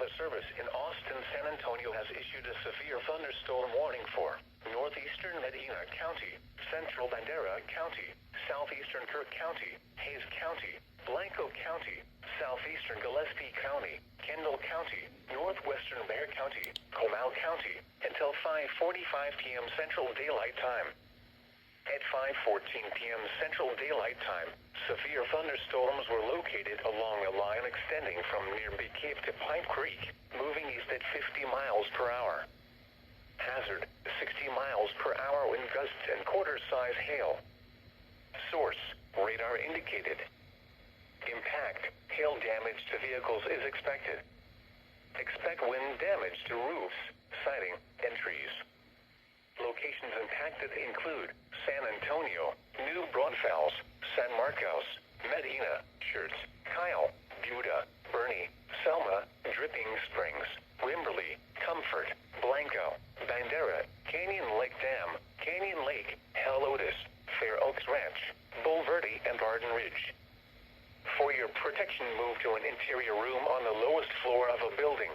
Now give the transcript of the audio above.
Weather Service in Austin, San Antonio has issued a severe thunderstorm warning for northeastern Medina County, central Bandera County, southeastern Kirk County, Hayes County, Blanco County, southeastern Gillespie County, Kendall County, northwestern Bexar County, Comal County, until 5:45 p.m. Central Daylight Time. At 5:14 p.m. Central Daylight Time, severe thunderstorms were located along a line extending from near Big Cave to Pipe Creek, moving east at 50 miles per hour. Hazard, 60 miles per hour wind gusts and quarter-size hail. Source, radar indicated. Impact, hail damage to vehicles is expected. Expect wind damage to roofs, siding, and trees. Locations impacted include San Antonio, New Braunfels, San Marcos, Medina, Schertz, Kyle, Buda, Bernie, Selma, Dripping Springs, Wimberley, Comfort, Blanco, Bandera, Canyon Lake Dam, Canyon Lake, Helotes, Fair Oaks Ranch, Bulverde, and Garden Ridge. For your protection, move to an interior room on the lowest floor of a building.